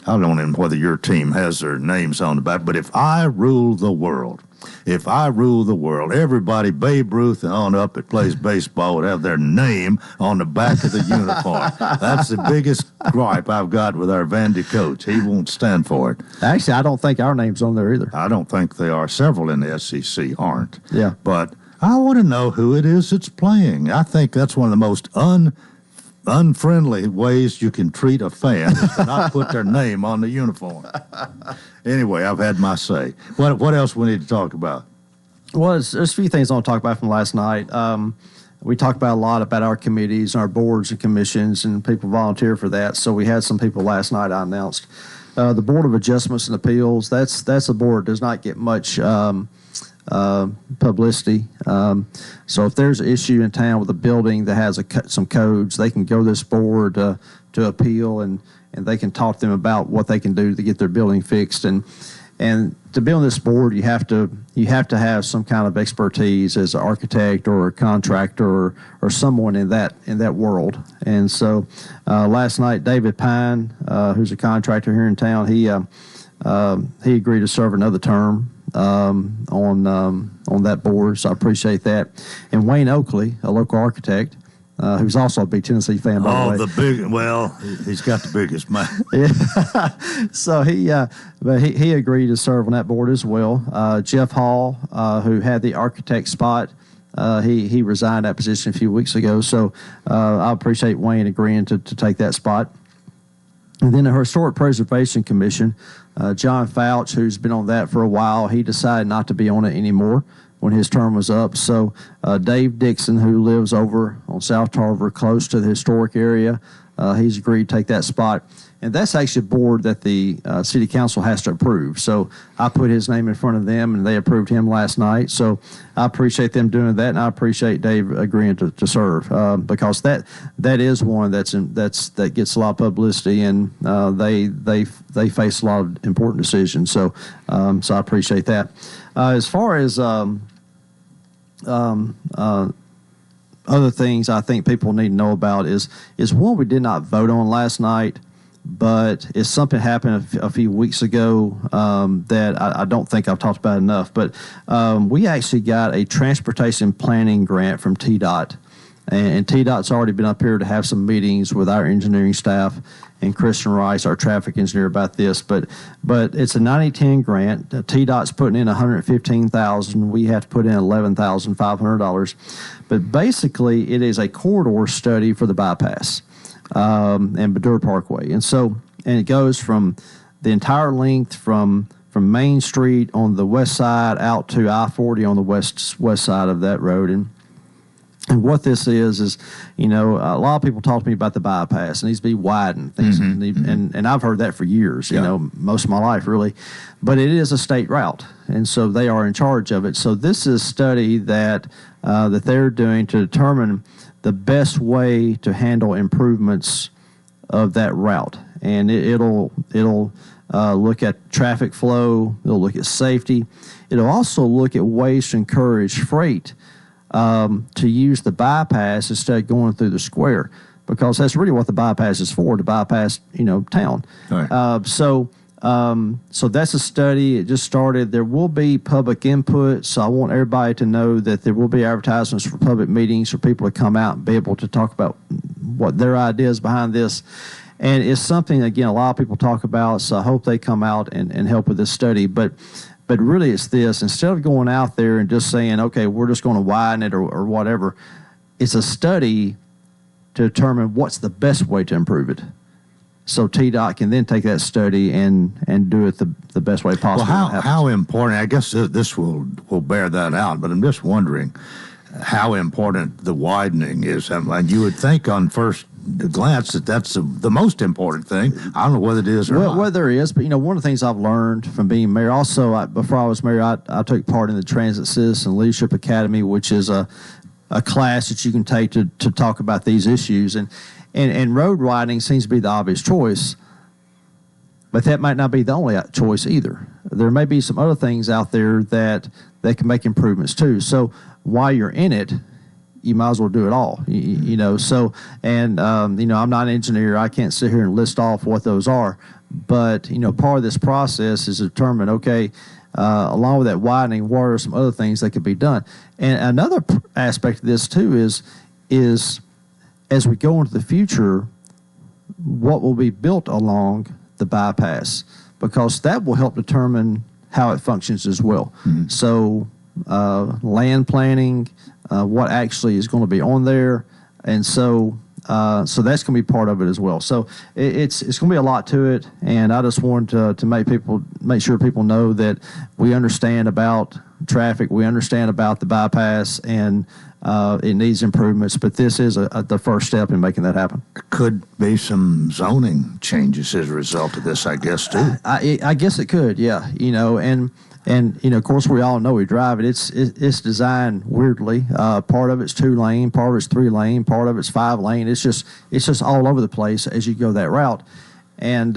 I don't know whether your team has their names on the back, but if I rule the world, everybody, Babe Ruth and on up that plays baseball would have their name on the back of the uniform. That's the biggest gripe I've got with our Vandy coach. He won't stand for it. Actually, I don't think our name's on there either. I don't think they are. Several in the SEC aren't. Yeah. But I want to know who it is that's playing. I think that's one of the most unfriendly ways you can treat a fan is to not put their name on the uniform. Anyway, I've had my say. What else we need to talk about? Well, there's a few things I want to talk about from last night. We talked about a lot about our committees and our boards and commissions, and people volunteer for that. So we had some people last night I announced. The Board of Adjustments and Appeals, that's a board that does not get much publicity. So if there's an issue in town with a building that has some codes, they can go to this board to appeal, and they can talk to them about what they can do to get their building fixed. And to be on this board, you have to have some kind of expertise as an architect or a contractor or someone in that world. And so last night, David Pine, who's a contractor here in town, he agreed to serve another term on that board, so I appreciate that. And Wayne Oakley, a local architect, who's also a big Tennessee fan, by the way. He's got the biggest mouth. Yeah. So he agreed to serve on that board as well. Jeff Hall, who had the architect spot, he resigned that position a few weeks ago. So I appreciate Wayne agreeing to take that spot. And then the Historic Preservation Commission, John Fouch, who's been on that for a while, he decided not to be on it anymore when his term was up. So Dave Dixon, who lives over on South Tarver, close to the historic area, he's agreed to take that spot. And that's actually a board that the city council has to approve. So I put his name in front of them, and they approved him last night. So I appreciate them doing that, and I appreciate Dave agreeing to serve because that is one that gets a lot of publicity, and they face a lot of important decisions. So I appreciate that. As far as other things I think people need to know about is one we did not vote on last night, but it's something happened a few weeks ago that I don't think I've talked about enough. But we actually got a transportation planning grant from TDOT, and TDOT's already been up here to have some meetings with our engineering staff and Christian Rice, our traffic engineer, about this. But it's a 90-10 grant. TDOT's putting in $115,000. We have to put in $11,500. But basically, it is a corridor study for the bypass and Badura Parkway, and it goes from the entire length from Main Street on the west side out to I-40 on the west side of that road. And what this is a lot of people talk to me about the bypass. It needs to be widened. And I've heard that for years, most of my life, really. But it is a state route, and so they are in charge of it. So this is a study that they're doing to determine the best way to handle improvements of that route. And it'll look at traffic flow. It'll look at safety. It'll also look at ways to encourage freight to use the bypass instead of going through the square, because that's really what the bypass is for, to bypass, town. Right. So that's a study. It just started. There will be public input, so I want everybody to know that there will be advertisements for public meetings for people to come out and be able to talk about what their ideas behind this. And it's something, again, a lot of people talk about, so I hope they come out and help with this study. But really it's this. Instead of going out there and just saying, okay, we're just going to widen it or whatever, it's a study to determine what's the best way to improve it. So TDOT can then take that study and do it the best way possible. Well, how important, I guess this will bear that out, but I'm just wondering how important the widening is. And you would think on first glance that that's the most important thing. I don't know whether it is or not. Whether it is, but one of the things I've learned from being mayor, also before I was mayor, I took part in the Transit Citizen Leadership Academy, which is a class that you can take to talk about these issues. And road widening seems to be the obvious choice, but that might not be the only choice either. There may be some other things out there that can make improvements too. So while you're in it, you might as well do it all. So I'm not an engineer. I can't sit here and list off what those are. But part of this process is to determine, okay, along with that widening, what are some other things that could be done? And another aspect of this too is as we go into the future, what will be built along the bypass, because that will help determine how it functions as well. Mm-hmm. So land planning, what actually is going to be on there, and so that's going to be part of it as well. So it's going to be a lot to it, and I just wanted to make sure people know that we understand about traffic, we understand about the bypass, and it needs improvements. But this is the first step in making that happen. Could be some zoning changes as a result of this, I guess, too. I guess it could, yeah. And of course, we all know we drive it. It's designed weirdly. Part of it's 2-lane, part of it's 3-lane, part of it's 5-lane. It's just all over the place as you go that route. And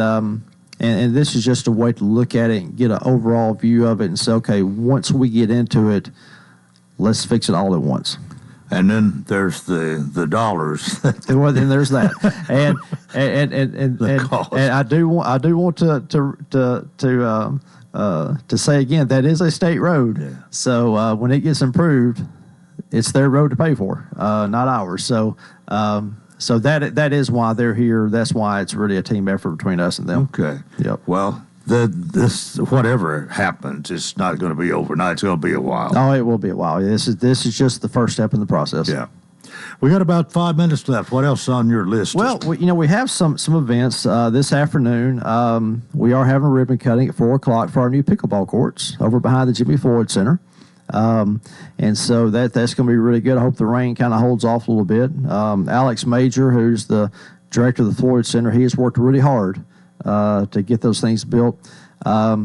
this is just a way to look at it and get an overall view of it and say, okay, once we get into it, let's fix it all at once. And then there's the dollars. Well, then there's that, and I do want to say again, that is a state road. Yeah. So when it gets improved, it's their road to pay for, not ours. So that is why they're here. That's why it's really a team effort between us and them. Okay. Yep. Well, this whatever happens, it's not going to be overnight. It's going to be a while. Oh, it will be a while. This is just the first step in the process. Yeah. We got about 5 minutes left. What else on your list? Well, we have some events this afternoon. We are having a ribbon cutting at 4:00 for our new pickleball courts over behind the Jimmy Floyd Center. And so that's going to be really good. I hope the rain kind of holds off a little bit. Alex Major, who's the director of the Floyd Center, he has worked really hard to get those things built. By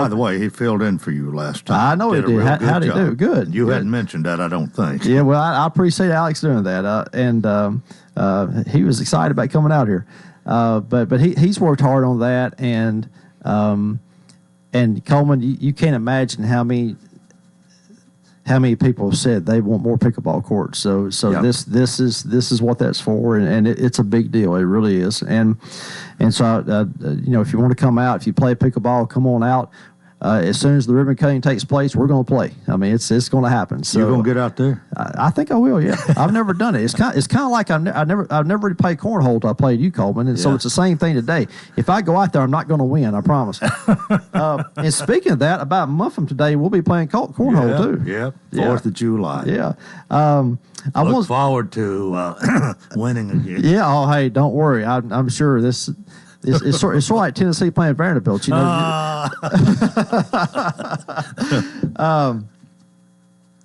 the way, he filled in for you last time. I know he did. How did he do? Good. You hadn't mentioned that, I don't think. Yeah, well, I appreciate Alex doing that. And he was excited about coming out here. But he's worked hard on that. And Coleman, you can't imagine how many people have said they want more pickleball courts. So yep. This is what that's for, and it's a big deal. It really is. And so if you want to come out, if you play pickleball, come on out. As soon as the ribbon cutting takes place, we're going to play. I mean, it's going to happen. So you're going to get out there? I think I will. Yeah, I've never done it. It's kind of like I've never really played cornhole till I played you, Coleman, and so it's the same thing today. If I go out there, I'm not going to win. I promise. And speaking of that, about a month from today, we'll be playing cornhole too. Yeah, 4th of July. Yeah. I look forward to winning again. Yeah. Oh, hey, don't worry. I'm sure this. It's sort of like Tennessee playing Vanderbilt,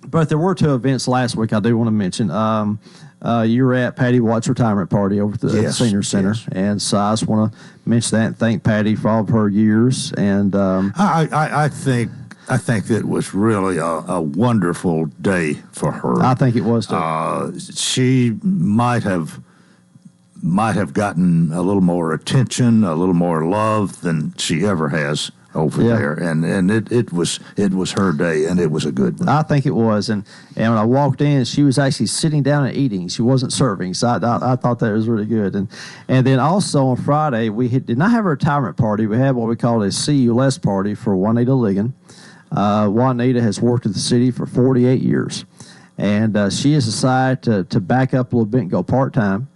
But there were 2 events last week I do want to mention. You were at Patty Watt's retirement party over at the Senior Center, and so I just want to mention that and thank Patty for all of her years. And I think it was really a wonderful day for her. I think it was too. She might have gotten a little more attention, a little more love than she ever has over there, and it was her day, and it was a good one. I think it was, and when I walked in, she was actually sitting down and eating. She wasn't serving, so I thought that was really good. And then also on Friday, we did not have a retirement party. We had what we called a See You Less party for Juanita Ligon. Juanita has worked at the city for 48 years, and she has decided to back up a little bit and go part-time.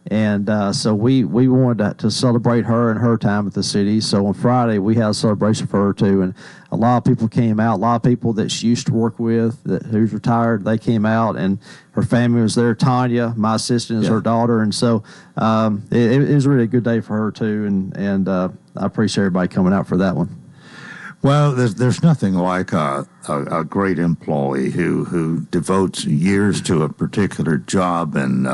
And so we wanted to celebrate her and her time at the city. So on Friday, we had a celebration for her, too. And a lot of people came out. A lot of people that she used to work with, who's retired, they came out. And her family was there. Tanya, my assistant, is her daughter. And so it was really a good day for her, too. And I appreciate everybody coming out for that one. Well, there's nothing like a great employee who devotes years to a particular job and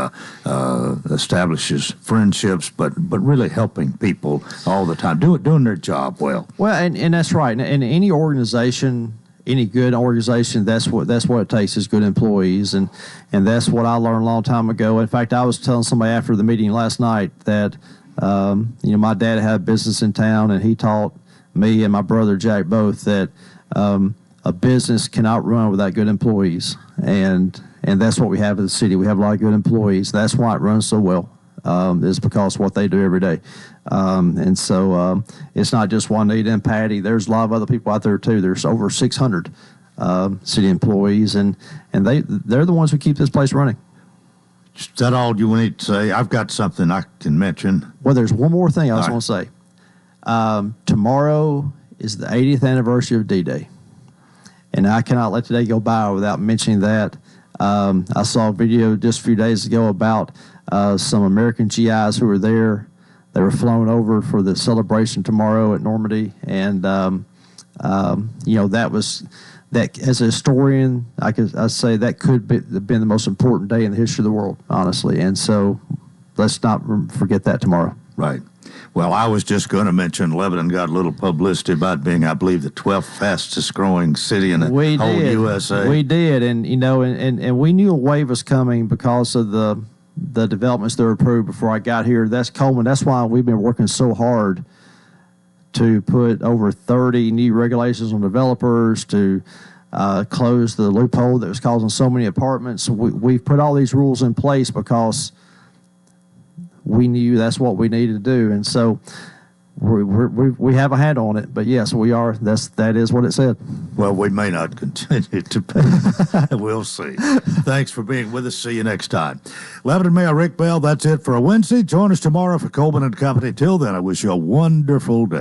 establishes friendships, but really helping people all the time, doing their job well. Well, and that's right. And any organization, any good organization, that's what it takes is good employees, and that's what I learned a long time ago. In fact, I was telling somebody after the meeting last night that my dad had a business in town, and he taught me and my brother Jack both that a business cannot run without good employees, and that's what we have in the city. We have a lot of good employees. That's why it runs so well. Is because of what they do every day. And so it's not just Juanita and Patty. There's a lot of other people out there too. There's over 600 city employees, and they're the ones who keep this place running. Is that all you need to say? I've got something I can mention. Well, there's one more thing I just want to say. Tomorrow is the 80th anniversary of D-Day, and I cannot let today go by without mentioning that. I saw a video just a few days ago about some American GIs who were there. They were flown over for the celebration tomorrow at Normandy, and that as a historian, I'd say that could have been the most important day in the history of the world, honestly. And so let's not forget that tomorrow. Right. Well, I was just going to mention Lebanon got a little publicity about being, I believe, the 12th fastest growing city in the whole USA. We did, and and we knew a wave was coming because of the developments that were approved before I got here. That's Coleman. That's why we've been working so hard to put over 30 new regulations on developers to close the loophole that was causing so many apartments. We've put all these rules in place because we knew that's what we needed to do, and so we have a handle on it. But yes, we are. That is what it said. Well, we may not continue to pay. We'll see. Thanks for being with us. See you next time. Lebanon Mayor Rick Bell. That's it for a Wednesday. Join us tomorrow for Coleman and Company. Till then, I wish you a wonderful day.